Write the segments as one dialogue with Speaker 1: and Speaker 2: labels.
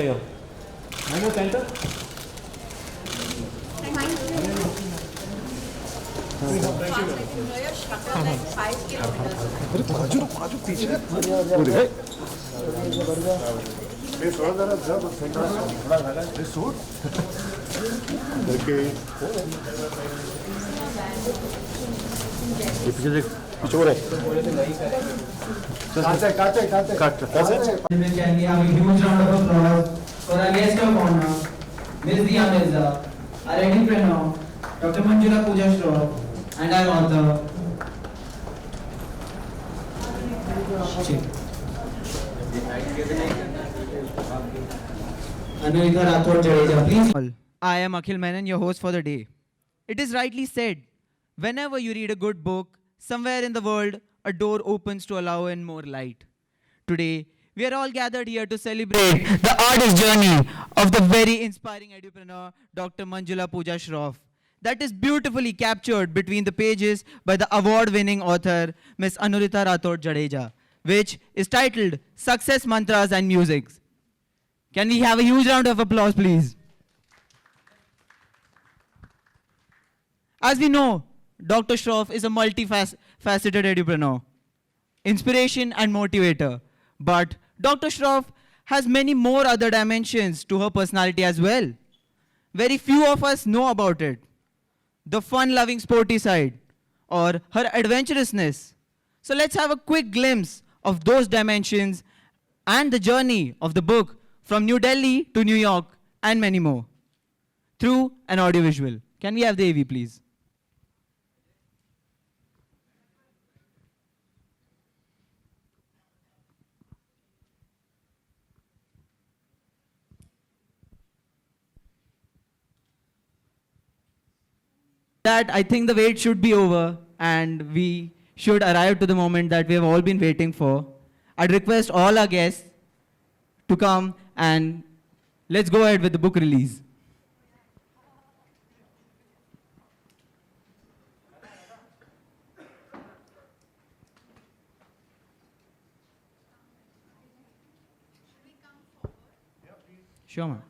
Speaker 1: I know center.
Speaker 2: Can we have a huge round of applause for our guest of honor, Ms. Dia Mirza, our entrepreneur, Dr. Manjula Pooja Shroff, and our author. Anurita Rathod Jadeja, please.
Speaker 3: I am Akhil Menon, your host for the day. It is rightly said, whenever you read a good book, somewhere in the world, a door opens to allow in more light. Today, we are all gathered here to celebrate the artist journey of the very inspiring entrepreneur, Dr. Manjula Pooja Shroff. That is beautifully captured between the pages by the award-winning author, Ms. Anurita Rathod Jadeja, which is titled Success Mantras and Musics. Can we have a huge round of applause, please? As we know, Dr. Shroff is a multifaceted entrepreneur, inspiration and motivator. But Dr. Shroff has many more other dimensions to her personality as well. Very few of us know about it. The fun-loving sporty side or her adventurousness. So let's have a quick glimpse of those dimensions and the journey of the book from New Delhi to New York and many more through an audiovisual. Can we have the AV, please? That I think the wait should be over and we should arrive to the moment that we have all been waiting for. I'd request all our guests to come and let's go ahead with the book release. Sure, ma'am.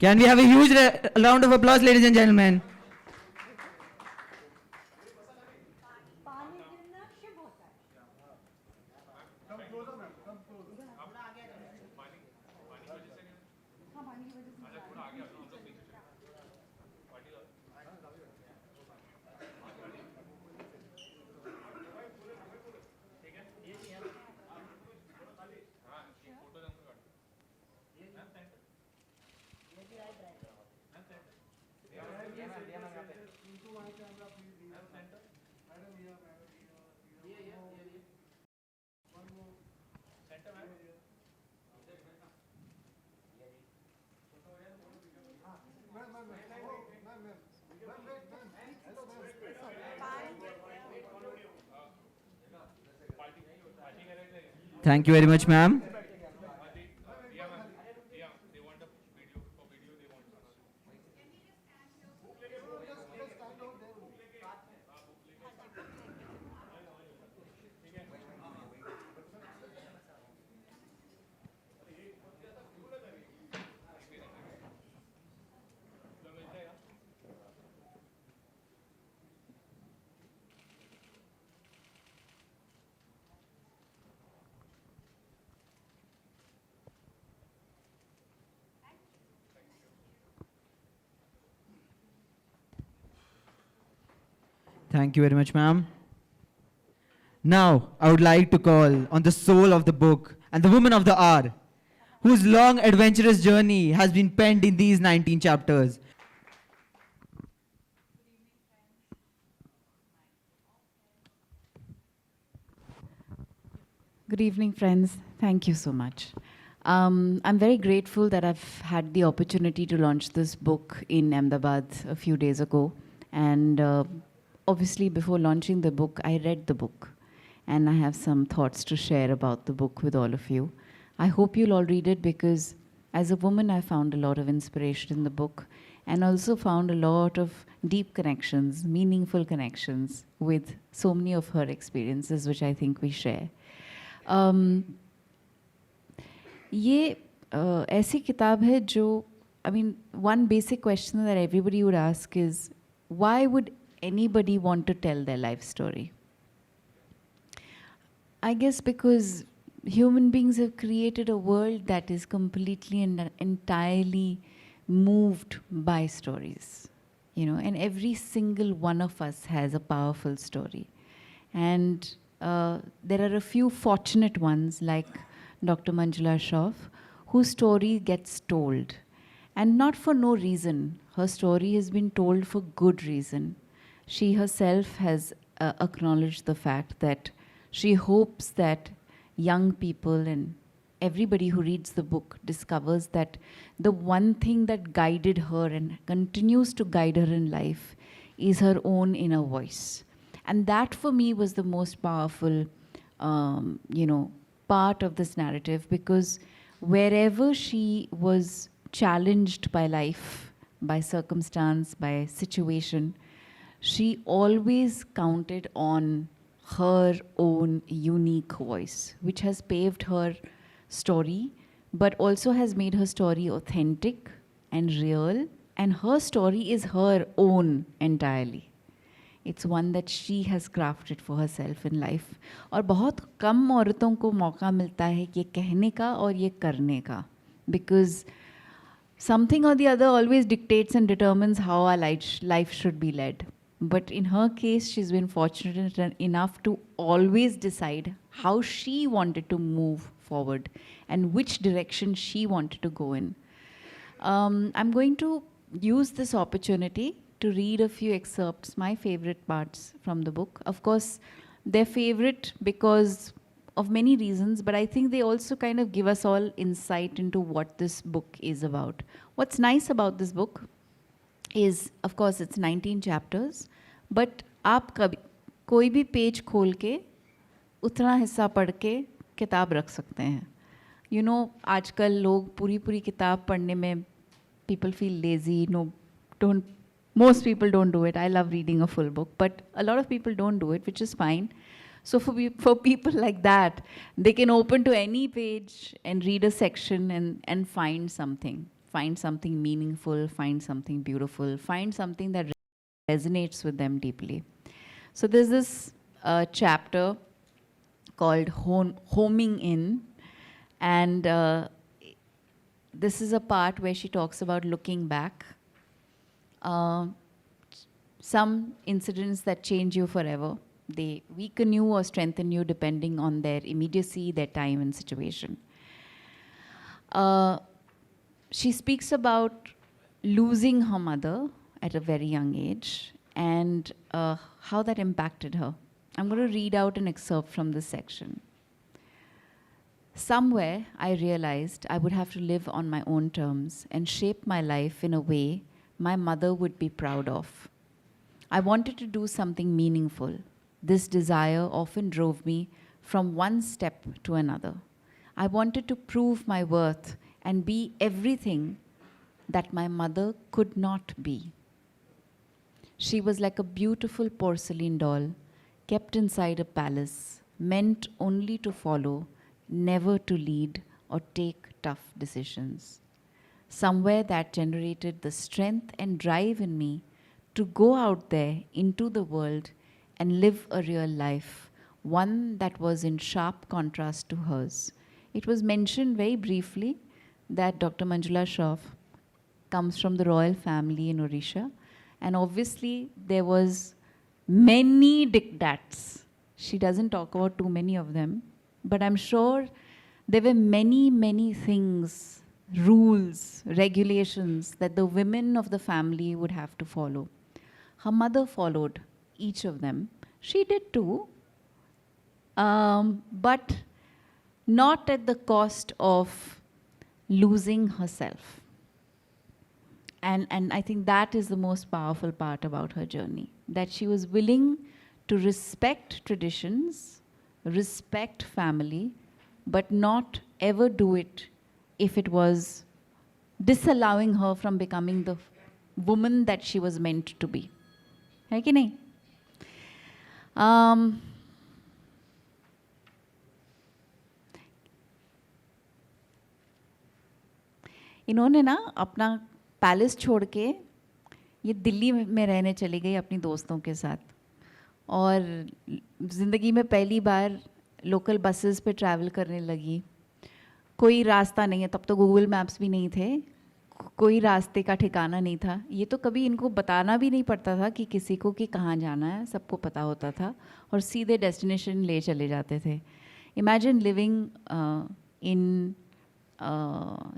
Speaker 3: Can we have a huge round of applause, ladies and gentlemen? Thank you very much, ma'am. Thank you very much, ma'am. Now, I would like to call on the soul of the book and the woman of the hour, whose long adventurous journey has been penned in these 19 chapters.
Speaker 4: Good evening, friends. Thank you so much. I'm very grateful that I've had the opportunity to launch this book in Ahmedabad a few days ago. And obviously, before launching the book, I read the book. And I have some thoughts to share about the book with all of you. I hope you'll all read it because as a woman, I found a lot of inspiration in the book and also found a lot of deep connections, meaningful connections with so many of her experiences, which I think we share. ये ऐसी किताब है जो I mean, one basic question that everybody would ask is, why would anybody want to tell their life story? I guess because human beings have created a world that is completely and entirely moved by stories, you know, and every single one of us has a powerful story. And there are a few fortunate ones like Dr. Manjula Shroff, whose story gets told. And not for no reason. Her story has been told for good reason. She herself has acknowledged the fact that she hopes that young people and everybody who reads the book discovers that the one thing that guided her and continues to guide her in life is her own inner voice. And that for me was the most powerful, part of this narrative, because wherever she was challenged by life, by circumstance, by situation, she always counted on her own unique voice, which has paved her story, but also has made her story authentic and real, and her story is her own entirely. It's one that she has crafted for herself in life. और बहुत कम औरतों को मौका मिलता है ये कहने का और ये करने का, because something or the other always dictates and determines how our life should be led. But in her case, she's been fortunate enough to always decide how she wanted to move forward and which direction she wanted to go in. I'm going to use this opportunity to read a few excerpts, my favorite parts from the book. Of course, they're favorite because of many reasons, but I think they also kind of give us all insight into what this book is about. What's nice about this book is, of course, it's 19 chapters, but आप कभी कोई भी page खोल के उतना हिस्सा पढ़ के किताब रख सकते हैं. You know, आजकल लोग पूरी किताब पढ़ने में people feel lazy, most people don't do it. I love reading a full book, but a lot of people don't do it, which is fine. So for people like that, they can open to any page and read a section and find something meaningful, find something beautiful, find something that resonates with them deeply. So there's this chapter called Homing In, and this is a part where she talks about looking back. Some incidents that change you forever. They weaken you or strengthen you depending on their immediacy, their time and situation. She speaks about losing her mother at a very young age and how that impacted her. I'm going to read out an excerpt from this section. Somewhere I realized I would have to live on my own terms and shape my life in a way my mother would be proud of. I wanted to do something meaningful. This desire often drove me from one step to another. I wanted to prove my worth and be everything that my mother could not be. She was like a beautiful porcelain doll kept inside a palace, meant only to follow, never to lead or take tough decisions. Somewhere that generated the strength and drive in me to go out there into the world and live a real life, one that was in sharp contrast to hers. It was mentioned very briefly that Dr. Manjula Shroff comes from the royal family in Odisha, and obviously there was many diktats. She doesn't talk about too many of them, but I'm sure there were many things, rules, regulations that the women of the family would have to follow. Her mother followed each of them. She did too. But not at the cost of losing herself. And I think that is the most powerful part about her journey, that she was willing to respect traditions, respect family, but not ever do it if it was disallowing her from becoming the woman that she was meant to be. है कि नहीं? इन्होंने ना अपना palace छोड़ के ये दिल्ली में रहने चली गई अपनी दोस्तों के साथ, और ज़िंदगी में पहली बार लोकल बसेस पे ट्रैवल करने लगी. कोई रास्ता नहीं है, तब तो गूगल मैप्स भी नहीं थे, कोई रास्ते का ठिकाना नहीं था. ये तो कभी इनको बताना भी नहीं पड़ता था कि किसी को कि कहाँ जाना है, सबको पता होता था और सीधे डेस्टिनेशन ले चले जाते थे. Imagine living in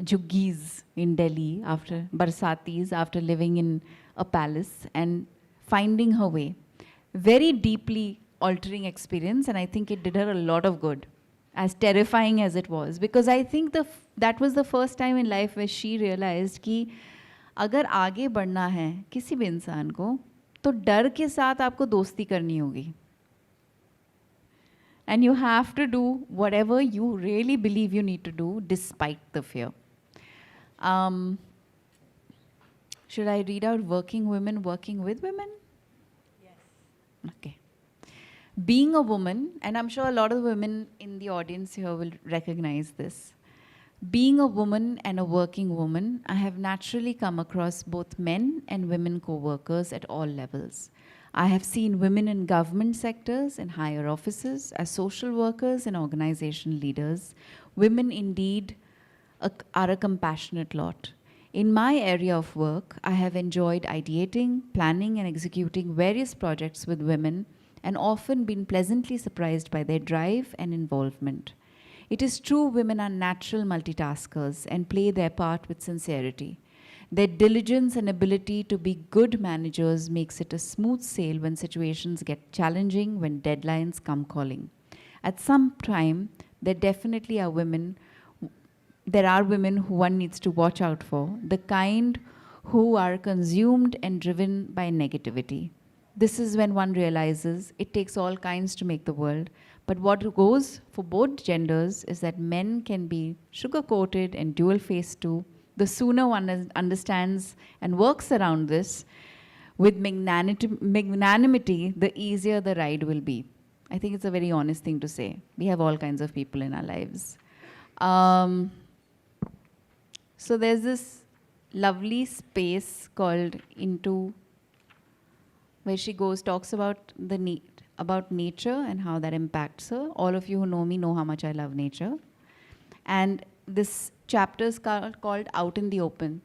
Speaker 4: Juggies in Delhi after Barsatis, after living in a palace and finding her way. Very deeply altering experience, and I think it did her a lot of good, as terrifying as it was, because I think that was the first time in life where she realized कि अगर आगे बढ़ना है किसी भी इंसान को, तो डर के साथ आपको दोस्ती करनी होगी. And you have to do whatever you really believe you need to do despite the fear. Should I read out working women working with women? Yes. Okay. Being a woman, and I'm sure a lot of women in the audience here will recognize this. Being a woman and a working woman, I have naturally come across both men and women co-workers at all levels. I have seen women in government sectors and higher offices, as social workers and organization leaders. Women indeed are a compassionate lot. In my area of work, I have enjoyed ideating, planning, and executing various projects with women, and often been pleasantly surprised by their drive and involvement. It is true women are natural multitaskers and play their part with sincerity. Their diligence and ability to be good managers makes it a smooth sail when situations get challenging, when deadlines come calling. At some time, there definitely are women, there are women who one needs to watch out for, the kind who are consumed and driven by negativity. This is when one realizes it takes all kinds to make the world, but what goes for both genders is that men can be sugar-coated and dual-faced too. The sooner one understands and works around this with magnanimity, the easier the ride will be. I think it's a very honest thing to say. We have all kinds of people in our lives. So there's this lovely space called Into, where she talks about about nature and how that impacts her. All of you who know me know how much I love nature. And this chapter is called Out in the Open.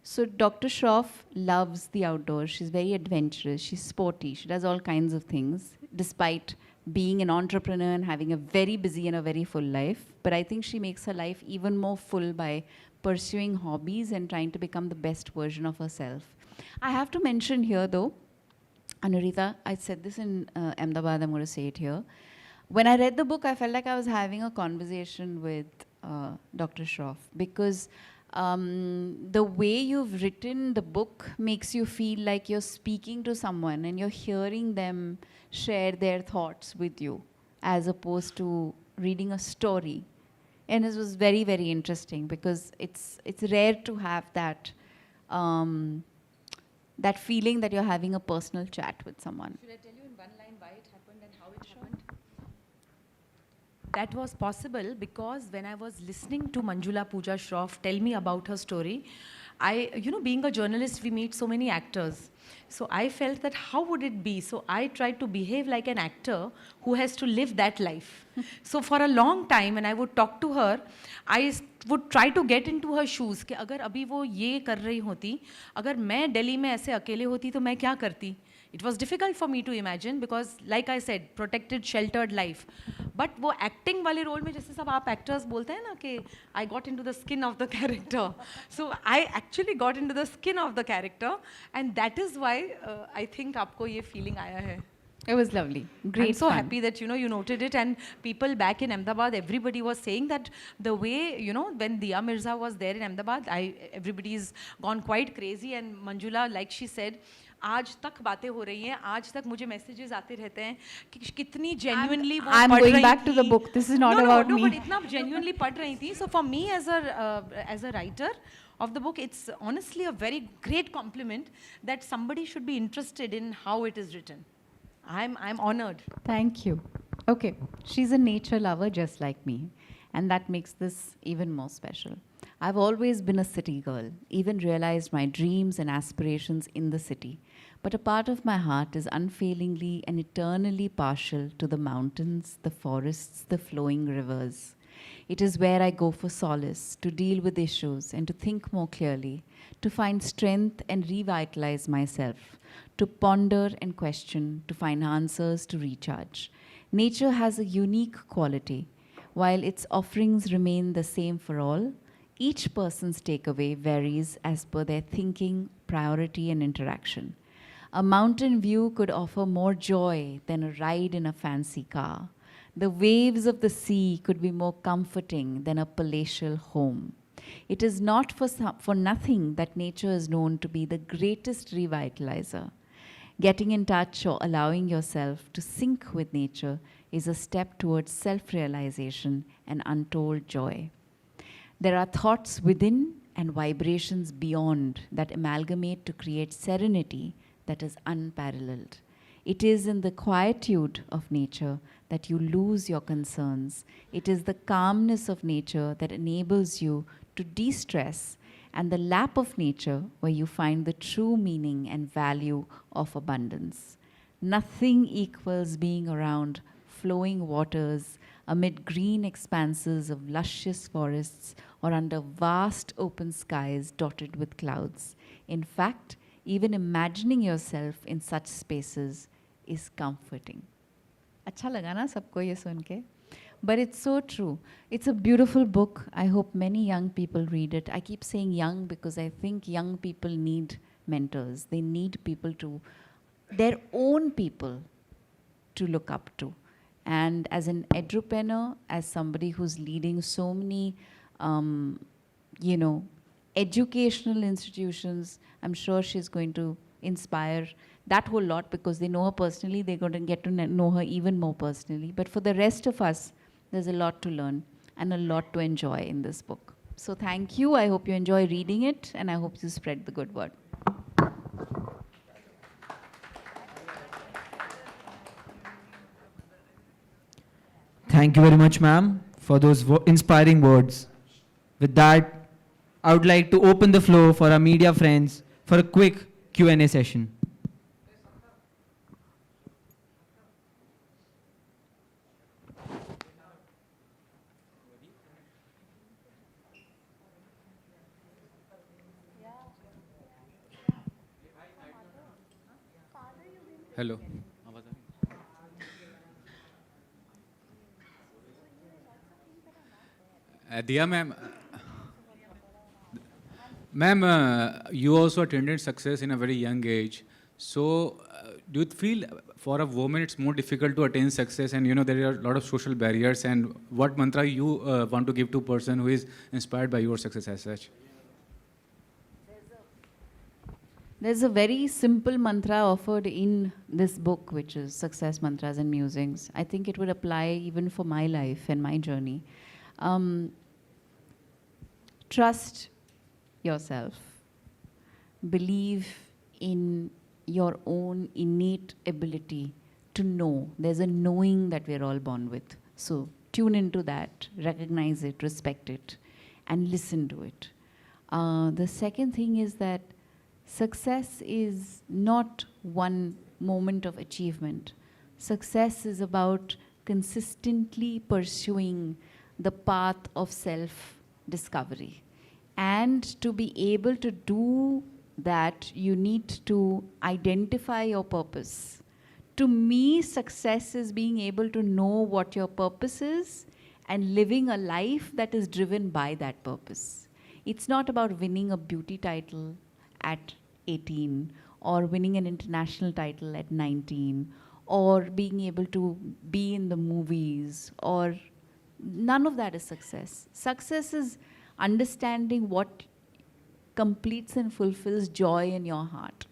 Speaker 4: So Dr. Shroff loves the outdoors. She's very adventurous. She's sporty. She does all kinds of things, despite being an entrepreneur and having a very busy and a very full life. But I think she makes her life even more full by pursuing hobbies and trying to become the best version of herself. I have to mention here, though, Anurita, I said this in Ahmedabad, I'm going to say it here. When I read the book, I felt like I was having a conversation with Dr. Shroff, because the way you've written the book makes you feel like you're speaking to someone and you're hearing them share their thoughts with you, as opposed to reading a story. And this was very, very interesting, because it's rare to have that that feeling that you're having a personal chat with someone.
Speaker 5: Should I tell you in one line why it happened and how it happened? That was possible because when I was listening to Manjula Pooja Shroff tell me about her story, being a journalist, we meet so many actors. So I felt that how would it be? So I tried to behave like an actor who has to live that life. So for a long time, when I would talk to her, I would try to get into her shoes कि अगर अभी वो ये कर रही होती, अगर मैं दिल्ली में ऐसे अकेले होती तो मैं क्या करती? It was difficult for me to imagine because, like I said, protected, sheltered life. But वो acting वाले role में जैसे सब आप actors बोलते हैं ना कि I got into the skin of the character. So I actually got into the skin of the character, and that is why I think आपको ये feeling आया है.
Speaker 4: It was lovely. Great
Speaker 5: I'm so
Speaker 4: fun.
Speaker 5: happy that you noted it, and people back in Ahmedabad, everybody was saying that the way when Dia Mirza was there in Ahmedabad, everybody's gone quite crazy, and Manjula, like she said, आज तक बातें हो रही हैं, आज तक मुझे messages आते रहते हैं कि कितनी genuinely वो
Speaker 4: I'm
Speaker 5: पढ़
Speaker 4: going
Speaker 5: रही
Speaker 4: back to the
Speaker 5: थी.
Speaker 4: book. This is not
Speaker 5: No,
Speaker 4: about
Speaker 5: no,
Speaker 4: me.
Speaker 5: but इतना genuinely पढ़ रही थी. So for me as a writer of the book, it's honestly a very great compliment that somebody should be interested in how it is written. I'm honored.
Speaker 4: Thank you. Okay, she's a nature lover just like me, and that makes this even more special. I've always been a city girl, even realized my dreams and aspirations in the city. But a part of my heart is unfailingly and eternally partial to the mountains, the forests, the flowing rivers. It is where I go for solace, to deal with issues and to think more clearly, to find strength and revitalize myself, to ponder and question, to find answers, to recharge. Nature has a unique quality. While its offerings remain the same for all, each person's takeaway varies as per their thinking, priority, and interaction. A mountain view could offer more joy than a ride in a fancy car. The waves of the sea could be more comforting than a palatial home. It is not for nothing that nature is known to be the greatest revitalizer. Getting in touch or allowing yourself to sync with nature is a step towards self-realization and untold joy. There are thoughts within and vibrations beyond that amalgamate to create serenity that is unparalleled. It is in the quietude of nature that you lose your concerns. It is the calmness of nature that enables you to de-stress, and the lap of nature where you find the true meaning and value of abundance. Nothing equals being around flowing waters amid green expanses of luscious forests or under vast open skies dotted with clouds. In fact, even imagining yourself in such spaces is comforting. अच्छा लगा ना सबको ये सुन के? But it's so true. It's a beautiful book. I hope many young people read it. I keep saying young because I think young people need mentors. They need people their own people to look up to. And as an edupreneur, as somebody who's leading so many, educational institutions, I'm sure she's going to inspire that whole lot because they know her personally. They're going to get to know her even more personally. But for the rest of us, there's a lot to learn and a lot to enjoy in this book. So thank you. I hope you enjoy reading it, and I hope you spread the good word.
Speaker 3: Thank you very much, ma'am, for those inspiring words. With that, I would like to open the floor for our media friends for a quick Q&A session.
Speaker 6: Hello. Diya ma'am, you also attended Success in a very young age. So, do you feel for a woman it's more difficult to attain success, and there are a lot of social barriers? And what mantra you want to give to a person who is inspired by your success as such?
Speaker 4: There's a very simple mantra offered in this book, which is Success Mantras and Musings. I think it would apply even for my life and my journey. Trust yourself. Believe in your own innate ability to know. There's a knowing that we're all born with. So tune into that, recognize it, respect it, and listen to it. The second thing is that success is not one moment of achievement. Success is about consistently pursuing the path of self-discovery. And to be able to do that, you need to identify your purpose. To me, success is being able to know what your purpose is and living a life that is driven by that purpose. It's not about winning a beauty title at 18 or winning an international title at 19 or being able to be in the movies, or none of that is success. Success is understanding what completes and fulfills joy in your heart.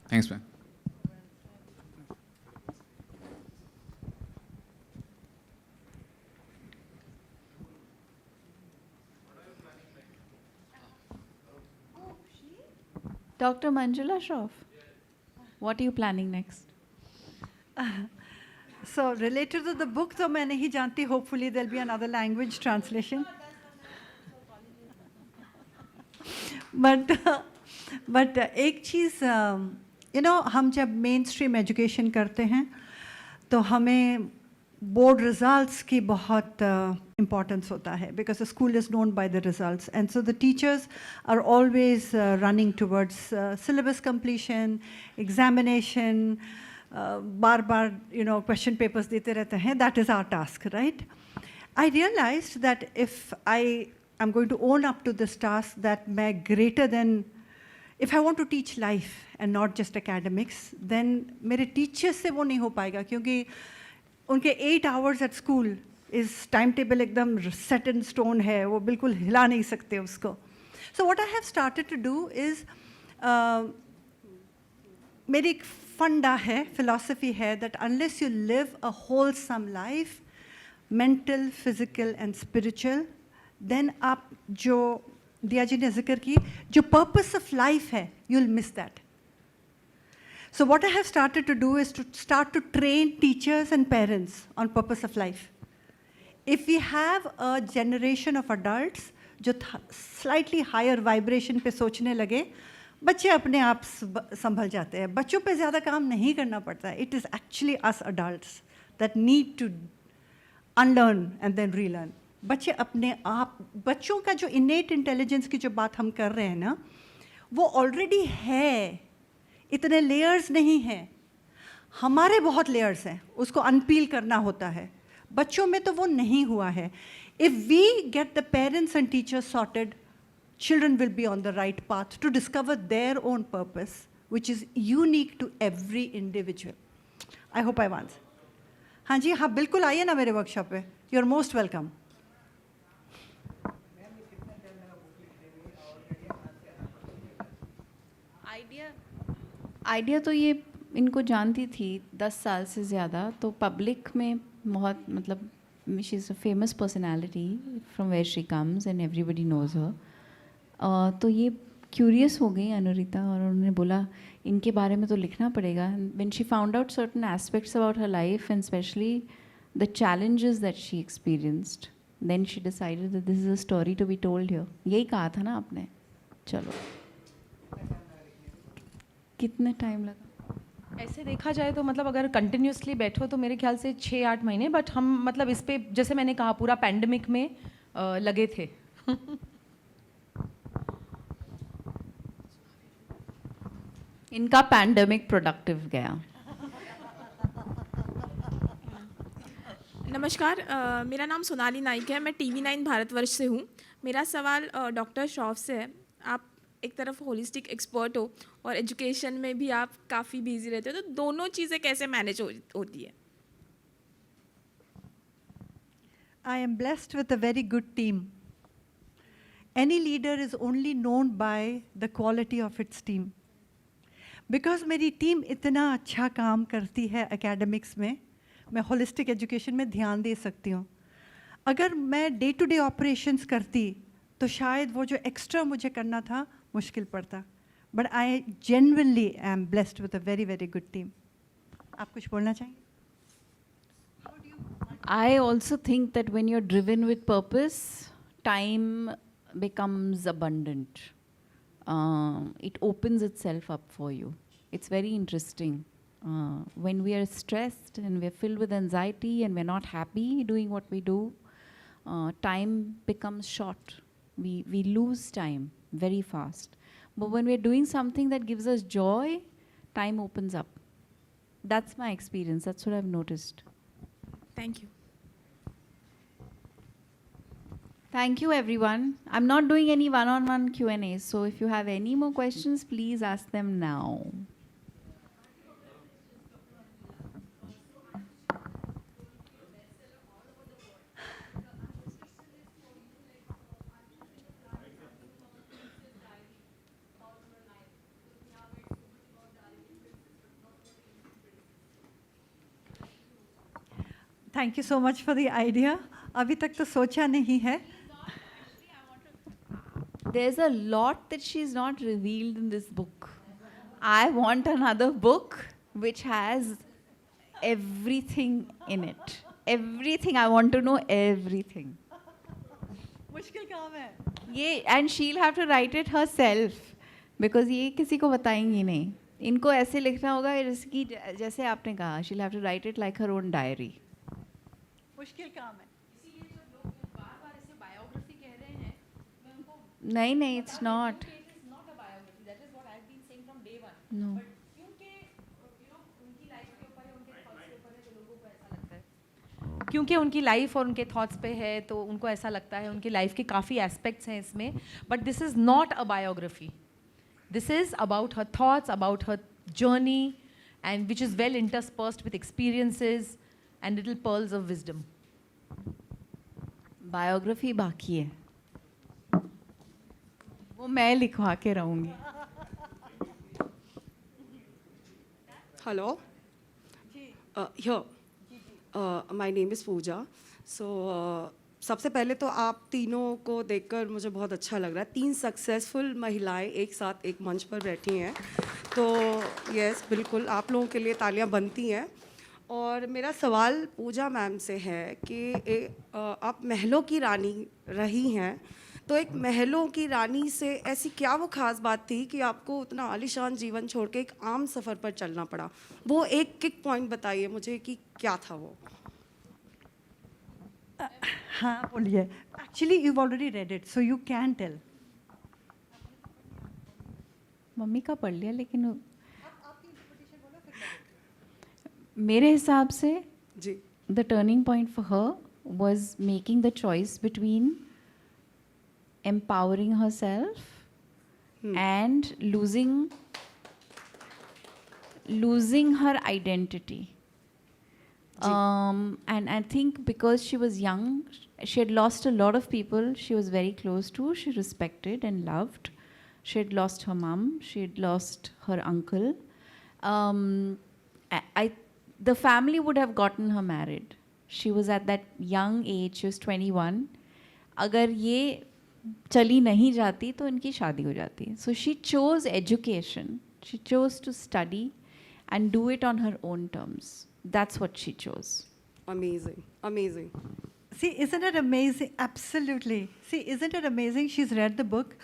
Speaker 6: Thanks, ma'am.
Speaker 4: Dr. Manjula Shroff, what are you planning next?
Speaker 7: So related to the book, तो मैं नहीं जानती. Hopefully there'll be another language translation. But एक चीज़, हम जब main stream education करते हैं तो हमें बोर्ड रिजल्ट्स की बहुत इम्पोर्टेंस होता है, because the school is known by the results, and so the teachers are always running towards syllabus completion, examination, बार बार क्वेश्चन पेपर्स देते रहते हैं. That is our task, right? I realized that if I am going to own up to this task, that मैं greater than, if I want to teach life and not just academics, then मेरे teachers से वो नहीं हो पाएगा, क्योंकि उनके 8 hours at school is timetable एकदम set in stone है, वो बिल्कुल हिला नहीं सकते उसको. So what I have started to do is, मेरी एक फंडा है, philosophy है, that unless you live a wholesome life, mental, physical and spiritual, then आप जो दिया जी ने जिक्र की, जो purpose of life है, you'll miss that. So what I have started to do is to start to train teachers and parents on purpose of life. If we have a generation of adults जो slightly higher vibration पे सोचने लगे, बच्चे अपने आप संभल जाते हैं. बच्चों पे ज़्यादा काम नहीं करना पड़ता है. It is actually us adults that need to unlearn and then relearn. बच्चे अपने आप, बच्चों का जो innate intelligence की जो बात हम कर रहे हैं ना, वो already है. इतने layers नहीं हैं. हमारे बहुत layers हैं, उसको unpeel करना होता है. बच्चों में तो वो नहीं हुआ है. If we get the parents and teachers sorted, children will be on the right path to discover their own purpose, which is unique to every individual. I hope I've answered. हाँ जी, हाँ बिल्कुल आइए ना मेरे वर्कशॉप पे. You are most welcome.
Speaker 4: Idea तो ये इनको जानती थी 10 साल से ज़्यादा, तो पब्लिक में बहुत, मतलब she is a famous personality from where she comes and everybody knows her. तो ये क्यूरियस हो गई अनुरिता, और उन्होंने बोला इनके बारे में तो लिखना पड़ेगा. When she found out certain aspects about her life and specially the challenges that she experienced, then she decided that this is a story to be told here. यही कहा था ना आपने? चलो, कितने टाइम लगा?
Speaker 5: ऐसे देखा जाए तो मतलब अगर कंटिन्यूसली बैठो तो मेरे ख्याल से 6-8 महीने, बट हम मतलब इस पे जैसे मैंने कहा पूरा पैंडमिक में लगे थे.
Speaker 4: इनका पैंडमिक प्रोडक्टिव गया.
Speaker 8: नमस्कार, मेरा नाम सोनाली नाइक है. मैं TV9 भारतवर्ष से हूँ. मेरा सवाल डॉक्टर श्रॉफ से है. आप एक तरफ होलिस्टिक एक्सपर्ट हो और एजुकेशन में भी आप काफ़ी बिजी रहते हो, तो दोनों चीज़ें कैसे मैनेज होती है?
Speaker 7: I am blessed with a very good team. Any leader is only known by the quality of its team. Because मेरी टीम इतना अच्छा काम करती है एकेडमिक्स में, मैं होलिस्टिक एजुकेशन में ध्यान दे सकती हूँ. अगर मैं डे टू डे ऑपरेशंस करती तो शायद वो जो एक्स्ट्रा मुझे करना था मुश्किल पड़ता. But I genuinely am blessed with a very very good team. आप कुछ बोलना चाहिए?
Speaker 4: I also think that when you're driven with purpose, time becomes abundant. It opens itself up for you. It's very interesting. When we are stressed and we're filled with anxiety and we're not happy doing what we do, time becomes short. We lose time very fast. But when we're doing something that gives us joy, time opens up. That's my experience. That's what I've noticed.
Speaker 8: Thank you.
Speaker 4: Thank you, everyone. I'm not doing any one-on-one Q&A, so if you have any more questions, please ask them now.
Speaker 7: Thank you so much for the idea. अभी तक तो सोचा नहीं है.
Speaker 4: There's a lot that she's not revealed in this book. I want another book which has everything in it. Everything. I want to know everything.
Speaker 7: मुश्किल काम है.
Speaker 4: ये and she'll have to write it herself because ये किसी को बताएंगी नहीं. इनको ऐसे लिखना होगा जैसे कि जैसे आपने कहा she'll have to write it like her own diary.
Speaker 7: मुश्किल काम है.
Speaker 4: नहीं नहीं it's not. No.
Speaker 5: क्योंकि उनकी लाइफ और उनके थॉट्स पे है तो उनको ऐसा लगता है. उनकी लाइफ के काफ़ी एस्पेक्ट्स हैं इसमें, but this is not a biography. This is about her thoughts, about her journey, and which is well interspersed with experiences and little pearls of wisdom.
Speaker 4: Biography बाकी है, वो मैं लिखवा के रहूँगी.
Speaker 9: Hello. Here. My name is Pooja. So सबसे पहले तो आप तीनों को देखकर मुझे बहुत अच्छा लग रहा है. 3 सक्सेसफुल महिलाएं एक साथ एक मंच पर बैठी हैं, तो यस बिल्कुल आप लोगों के लिए तालियां बनती हैं. और मेरा सवाल पूजा मैम से है कि आप महलों की रानी रही हैं, तो एक महलों की रानी से ऐसी क्या वो ख़ास बात थी कि आपको उतना आलीशान जीवन छोड़ के एक आम सफ़र पर चलना पड़ा? वो एक किक पॉइंट बताइए मुझे कि क्या था वो.
Speaker 7: हाँ बोलिए. Actually you already read it so you can tell.
Speaker 4: Mummy का पढ़ लिया, लेकिन मेरे हिसाब से
Speaker 9: ji
Speaker 4: the turning point for her was making the choice between empowering herself and losing her identity. And I think because she was young, she had lost a lot of people she was very close to, she respected and loved. She had lost her mom, she had lost her uncle. The family would have gotten her married. She was at that young age, she was 21. अगर ये चली नहीं जाती तो इनकी शादी हो जाती. So she chose education, she chose to study and do it on her own terms. That's what she chose.
Speaker 9: amazing amazing.
Speaker 7: See, isn't it amazing? Absolutely. See, isn't it amazing? She's read the book,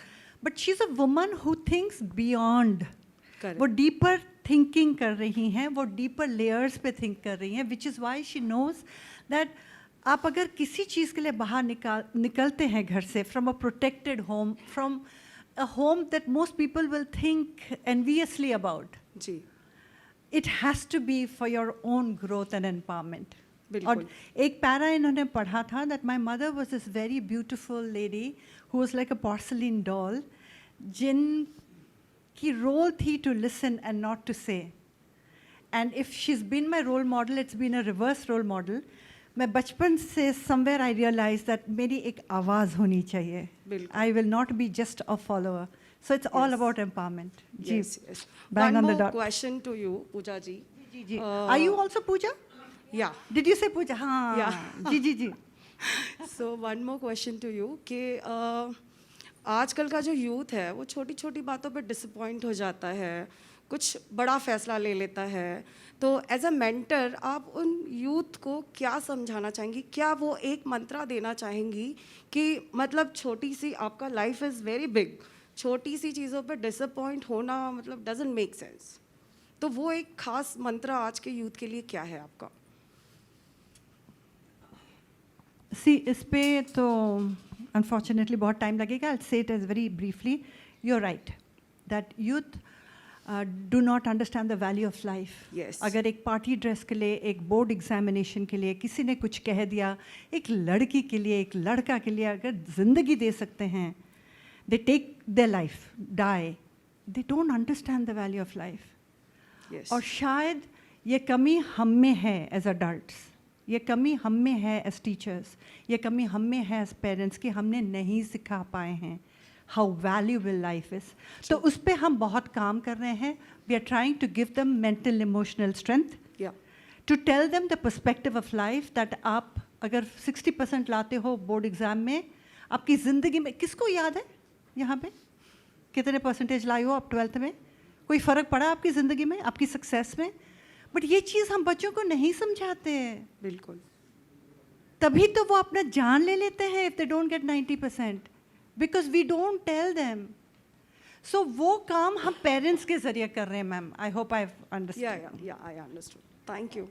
Speaker 7: but she's a woman who thinks beyond.
Speaker 9: Correct.
Speaker 7: वो deeper thinking कर रही हैं, वो deeper layers पे think कर रही हैं, which is why she knows that आप अगर किसी चीज़ के लिए बाहर निकलते हैं घर से, from a protected home, from a home that most people will think enviously about,
Speaker 9: ji
Speaker 7: it has to be for your own growth and empowerment.
Speaker 9: बिल्कुल.
Speaker 7: और एक पैरा इन्होंने पढ़ा था that my mother was this very beautiful lady who was like a porcelain doll, जिनकी role थी to listen and not to say. And if she is been my role model, it's been a reverse role model. मैं बचपन से somewhere I realise that मेरी एक आवाज़ होनी चाहिए. I will not be just a follower. So it's all about empowerment. Ji, bang on the dot.
Speaker 9: Question to you Pooja ji.
Speaker 7: Ji ji. Are you also Pooja?
Speaker 9: या
Speaker 7: did you say Pooja? हाँ.
Speaker 9: Yeah.
Speaker 7: Ji ji ji.
Speaker 9: So one more question to you कि आजकल का जो youth है वो छोटी छोटी बातों पे डिसअपॉइंट हो जाता है, कुछ बड़ा फैसला ले लेता है. तो एज अ मेंटर आप उन यूथ को क्या समझाना चाहेंगी? क्या वो एक मंत्रा देना चाहेंगी कि मतलब छोटी सी, आपका लाइफ इज़ वेरी बिग, छोटी सी चीज़ों पे डिसअपॉइंट होना मतलब डजंट मेक सेंस, तो वो एक खास मंत्रा आज के यूथ के लिए क्या है आपका?
Speaker 7: सी इस पे तो अनफॉर्चुनेटली बहुत टाइम लगेगा. I say it is very briefly. You are right that youth do not understand the value of life. अगर एक पार्टी ड्रेस के लिए, एक बोर्ड एग्जामिनेशन के लिए किसी ने कुछ कह दिया, एक लड़की के लिए, एक लड़का के लिए अगर ज़िंदगी दे सकते हैं, they take their life, die. They don't understand the value of life. और शायद ये कमी हम में है एज अडल्ट्स, ये कमी हम में है एज टीचर्स, ये कमी हम में है एज पेरेंट्स कि हमने नहीं सिखा पाए हैं हाउ वैल्यूएबल लाइफ इज़. तो उस पर हम बहुत काम कर रहे हैं. We are trying to give them mental emotional strength to tell them the perspective of life that आप अगर 60% लाते हो बोर्ड एग्ज़ाम में, आपकी ज़िंदगी में किसको याद है यहाँ पे कितने परसेंटेज लाई हो आप 12th में? कोई फ़र्क पड़ा आपकी ज़िंदगी में, आपकी सक्सेस में? बट ये चीज़ हम बच्चों को नहीं समझाते हैं।
Speaker 9: बिल्कुल।
Speaker 7: तभी तो वो अपना जान ले लेते हैं if they don't get 90%, because we don't tell them. So वो काम हम पेरेंट्स के ज़रिए कर रहे हैं ma'am. I hope I've understood.
Speaker 9: Yeah, I understood. Thank you.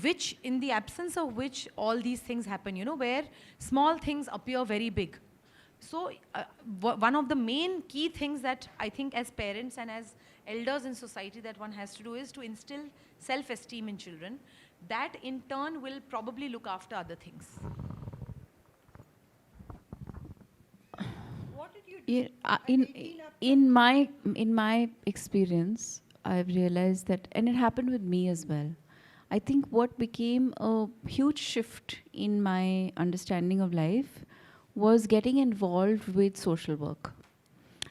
Speaker 5: Which, in the absence of which all these things happen, you know, where small things appear very big. So one of the main key things that I think as parents and as elders in society that one has to do is to instill self-esteem in children. That in turn will probably look after other things.
Speaker 7: What did you do?
Speaker 4: Yeah, in my experience, I've realized that, and it happened with me as well. I think what became a huge shift in my understanding of life was getting involved with social work.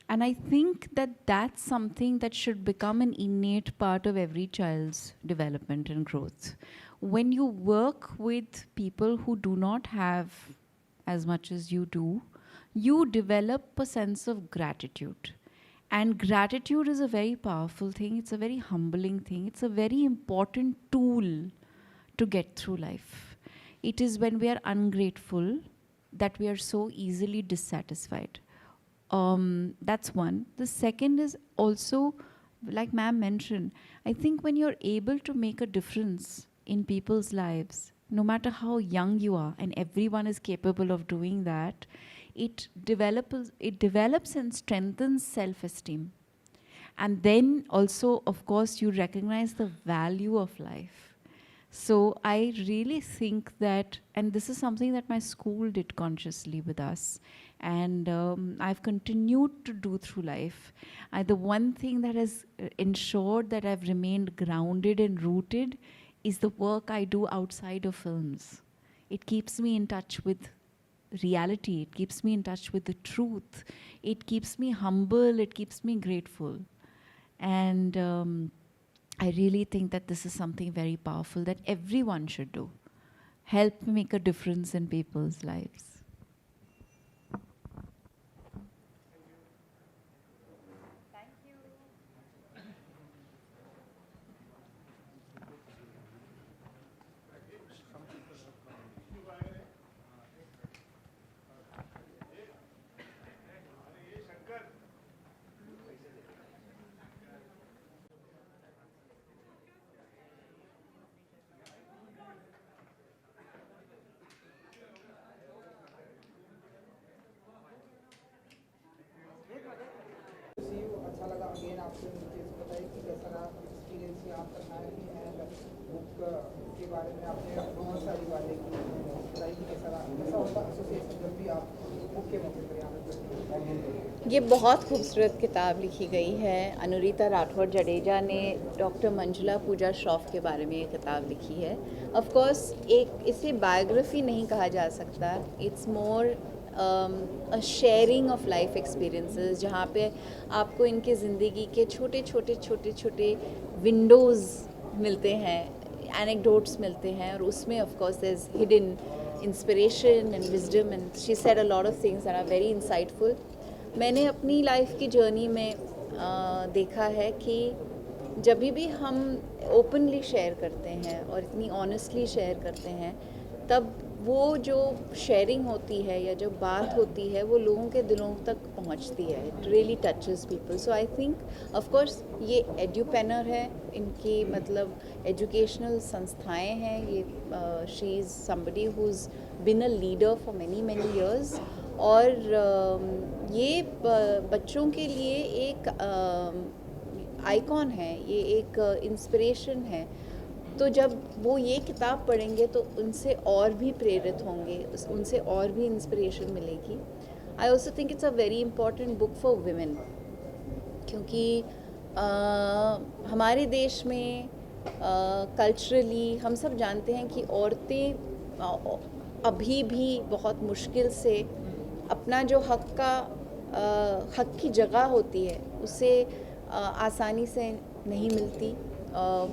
Speaker 4: And I think that that's something that should become an innate part of every child's development and growth. When you work with people who do not have as much as you do, you develop a sense of gratitude. And gratitude is a very powerful thing. It's a very humbling thing. It's a very important tool to get through life. It is when we are ungrateful that we are so easily dissatisfied. That's one. The second is also, like ma'am mentioned, I think when you're able to make a difference in people's lives, no matter how young you are, and everyone is capable of doing that, it develops and strengthens self-esteem. And then also, of course, you recognize the value of life. So I really think that, and this is something that my school did consciously with us, and I've continued to do through life. The one thing that has ensured that I've remained grounded and rooted is the work I do outside of films. It keeps me in touch with reality. It keeps me in touch with the truth. It keeps me humble. It keeps me grateful. And I really think that this is something very powerful that everyone should do. Help make a difference in people's lives.
Speaker 2: अच्छा लगा again आपसे मुझे बताइए कि कैसा रहा experience है आपका था कि बुक के बारे में आपने बहुत सारी बातें की बताइए कि कैसा रहा, कैसा होता एसोसिएशन जब भी आप बुक के मौके पर यहाँ पे?
Speaker 4: ये बहुत खूबसूरत किताब लिखी गई है। अनुरीता राठौर जडेजा ने डॉक्टर मंजुला पूजा श्रॉफ के बारे में ये किताब लिखी है। ऑफ कोर्स एक इसे बायोग्राफी नहीं कहा जा सकता, it's more a sharing of life experiences, जहाँ पे आपको इनके ज़िंदगी के छोटे छोटे विंडोज़ मिलते हैं, anecdotes मिलते हैं, और उसमें of course there's hidden inspiration and wisdom, and she said a lot of things that are very insightful. मैंने अपनी लाइफ की जर्नी में देखा है कि जब भी हम ओपनली शेयर करते हैं और इतनी ऑनेस्टली शेयर करते हैं, तब वो जो शेयरिंग होती है या जो बात होती है वो लोगों के दिलों तक पहुंचती है. It really touches people. So I think of course ये एड्यूपेनर है, इनकी मतलब एजुकेशनल संस्थाएं हैं. ये she is somebody who is been a leader for many years, और ये बच्चों के लिए एक आइकॉन है, ये एक इंस्पिरेशन है. तो जब वो ये किताब पढ़ेंगे तो उनसे और भी प्रेरित होंगे, उनसे और भी इंस्पिरेशन मिलेगी. I also think it's a very important book for women, क्योंकि हमारे देश में
Speaker 10: कल्चरली हम सब जानते हैं कि औरतें अभी भी बहुत मुश्किल से अपना जो हक की जगह होती है उसे आसानी से नहीं मिलती।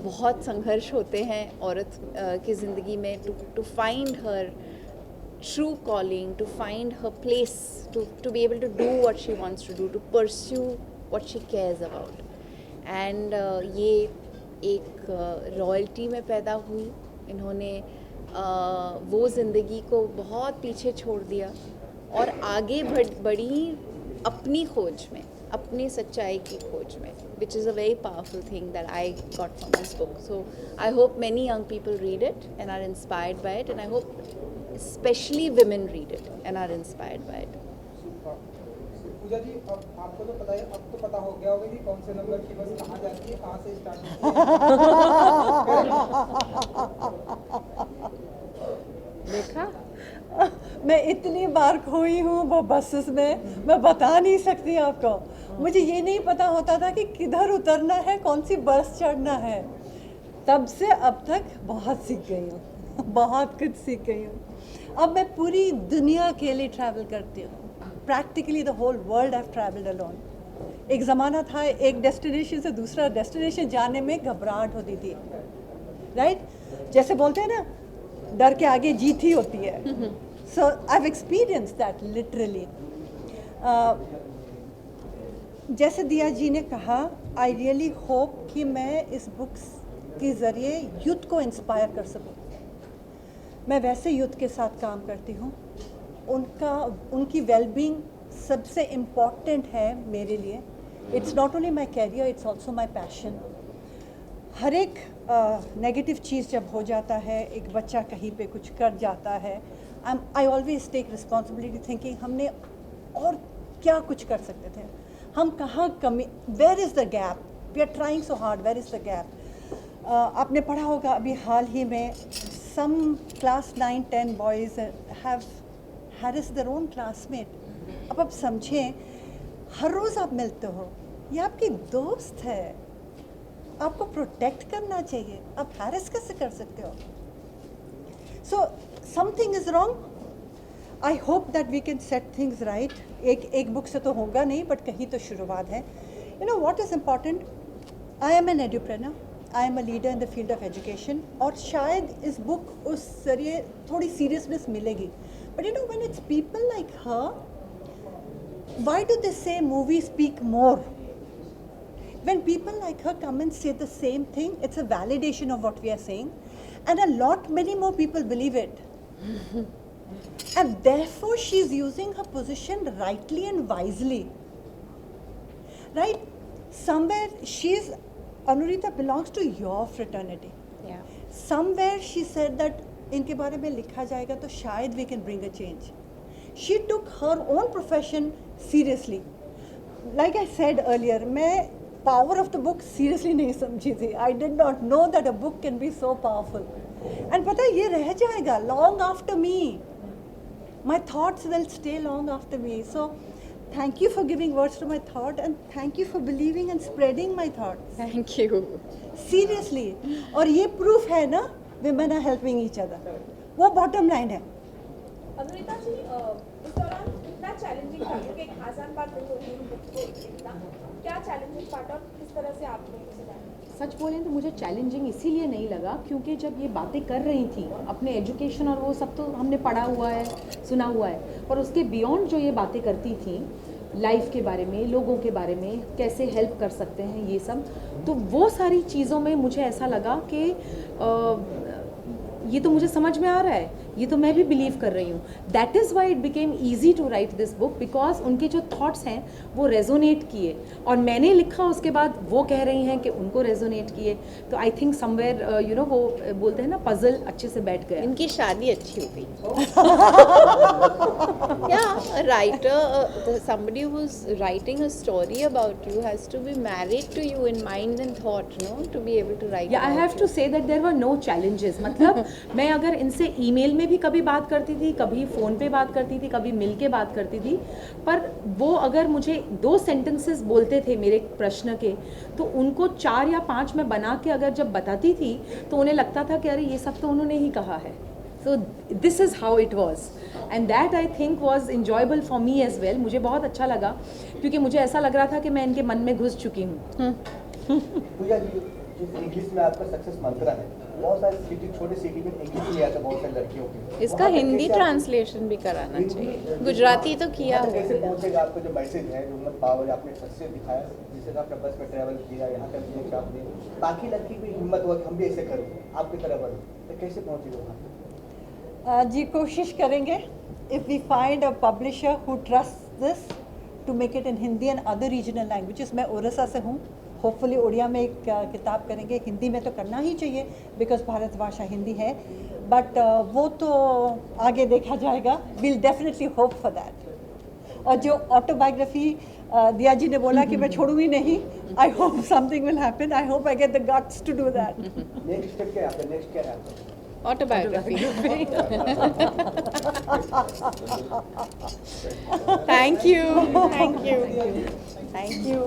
Speaker 10: बहुत संघर्ष होते हैं औरत की ज़िंदगी में to find her true calling, to find her place, to be able to do what she wants to do, to pursue what she cares about. And ये एक रॉयल्टी में पैदा हुई, इन्होंने वो ज़िंदगी को बहुत पीछे छोड़ दिया और आगे बढ़ी अपनी खोज में, अपनी सच्चाई की खोज में, which is a very powerful thing that I got from this book. So I hope many young people read it and are inspired by it, and I hope especially women read it and are inspired by it.
Speaker 2: पूजा जी, अब आपको तो पता है, अब तो पता हो गया होगा कि कौन से नंबर की बस कहाँ जाती है, कहाँ से स्टार्ट होती है।
Speaker 7: देखा, मैं इतनी बार खोई हूँ वो बसेस में, मैं बता नहीं सकती आपको। मुझे ये नहीं पता होता था कि किधर उतरना है, कौन सी बस चढ़ना है। तब से अब तक बहुत सीख गई हूँ, बहुत कुछ सीख गई हूँ। अब मैं पूरी दुनिया के लिए ट्रैवल करती हूँ। Practically the whole world have travelled alone. एक ज़माना था एक डेस्टिनेशन से दूसरा डेस्टिनेशन जाने में घबराहट होती थी, राइट? जैसे बोलते हैं ना, डर के आगे जीत ही होती है। So I have experience that literally. जैसे दिया जी ने कहा, आई रियली होप कि मैं इस बुक्स के ज़रिए यूथ को इंस्पायर कर सकूँ। मैं वैसे यूथ के साथ काम करती हूँ, उनकी वेलबींग सबसे इम्पॉर्टेंट है मेरे लिए। It's not only my career, it's also my passion. हर एक नेगेटिव चीज़ जब हो जाता है, एक बच्चा कहीं पे कुछ कर जाता है, I always take responsibility thinking हमने और क्या कुछ कर सकते थे, हम कहाँ कमी, where is the gap, we are trying so hard, where is the gap. आपने पढ़ा होगा अभी हाल ही में, some class 9-10 boys have harassed their own classmate. अब आप समझें, हर रोज़ आप मिलते हो, ये आपकी दोस्त है, आपको प्रोटेक्ट करना चाहिए, आप हैरेस कैसे कर सकते हो? So something is wrong. I hope that we can set things right. एक बुक से तो होगा नहीं, बट कहीं तो शुरुआत है। You know what is important? I am an edupreneur. I am a leader in the field of education. और शायद इस बुक उस जरिए थोड़ी seriousness मिलेगी। But you know, when it's people like her, why do they say movies speak more? When people like her come and say the same thing, it's a validation of what we are saying, and many more people believe it. And therefore, she's using her position rightly and wisely. Right? Somewhere Anurita belongs to your fraternity.
Speaker 10: Yeah.
Speaker 7: Somewhere she said that इनके बारे में लिखा जाएगा तो शायद we can bring a change. She took her own profession seriously. Like I said earlier, मैं power of the book seriously नहीं समझी थी. I did not know that a book can be so powerful. And पता है ये रह जाएगा long after me. My thoughts will stay long after me. So thank you for giving words to my thought, and thank you for believing and spreading my thoughts.
Speaker 10: Thank you.
Speaker 7: Seriously. और ये proof है ना, women are helping each other. वो bottom line है.
Speaker 8: अनुरिता जी, उस दौरान कितना challenging था, क्योंकि एक आसान बात नहीं होती है बुक को लिखना। क्या चैलेंजिंग पार्ट और किस तरह से आपने उसे जाना?
Speaker 5: सच बोलें तो मुझे चैलेंजिंग इसीलिए नहीं लगा क्योंकि जब ये बातें कर रही थी अपने एजुकेशन और वो सब तो हमने पढ़ा हुआ है, सुना हुआ है, पर उसके बियॉन्ड जो ये बातें करती थी लाइफ के बारे में, लोगों के बारे में, कैसे हेल्प कर सकते हैं, ये सब, तो वो सारी चीज़ों में मुझे ऐसा लगा कि ये तो मुझे समझ में आ रहा है, ये तो मैं भी बिलीव कर रही हूँ. That is why it became easy to write this book, because उनके जो थॉट्स हैं वो रेजोनेट किए और मैंने लिखा उसके बाद वो कह रही हैं कि उनको रेजोनेट किए. तो I think somewhere you know वो बोलते हैं ना पजल अच्छे से बैठ गया.
Speaker 10: इनकी शादी अच्छी हो गई. Yeah, a writer, somebody who's writing a story about you has to be married to you in mind and thought, no, to be able to write.
Speaker 5: Yeah, I have to say that there were no challenges. मतलब मैं अगर इनसे email में में भी कभी बात करती थी, कभी फ़ोन पे बात करती थी, कभी मिल के बात करती थी, पर वो अगर मुझे 2 सेंटेंसेस बोलते थे मेरे प्रश्न के, तो उनको 4 या 5 में बना के अगर जब बताती थी तो उन्हें लगता था कि अरे ये सब तो उन्होंने ही कहा है. So this is how it was, and that I think was enjoyable for me as well. मुझे बहुत अच्छा लगा क्योंकि मुझे ऐसा लग रहा था कि मैं इनके मन में घुस चुकी हूँ.
Speaker 1: पूजा जी, जिस इंग्लिश में आपका सक्सेस मंत्र है, बहुत सारी सिटी, छोटी सिटी में इंग्लिश नहीं आता बहुत सारी लड़कियों की.
Speaker 10: इसका हिंदी ट्रांसलेशन भी कराना चाहिए. गुजराती तो किया
Speaker 1: है. कैसे
Speaker 10: हुआ है.
Speaker 1: पहुंचेगा आपको जो मैसेज है, जो मतलब पावर आपने सक्सेस दिखाया, जिससे आपने बस में ट्रैवल किया, यहाँ तक किया कि आपने बाकी लड़की की हिम्मत हुआ कि हम भी ऐसे करें, आपकी तरह बढ़ो, तो कैसे पहुंचेगा वहाँ पे?
Speaker 7: जी कोशिश करेंगे. If we find a publisher who trust this to make it in Hindi and other regional languages. मैं ओडिशा से हूँ. होपफुली उड़िया में एक किताब करेंगे. हिंदी में तो करना ही चाहिए बिकॉज भारत भाषा हिंदी है, बट वो तो आगे देखा जाएगा. We'll definitely hope for that. और जो ऑटोबायोग्राफी दिया जी ने बोला कि मैं छोड़ूंगी नहीं, I hope something will happen. I hope I get the guts to do that.
Speaker 1: Next step क्या है आपका? नेक्स्ट क्या है आपका?
Speaker 10: Autobiography. Thank you. Thank you. Thank you.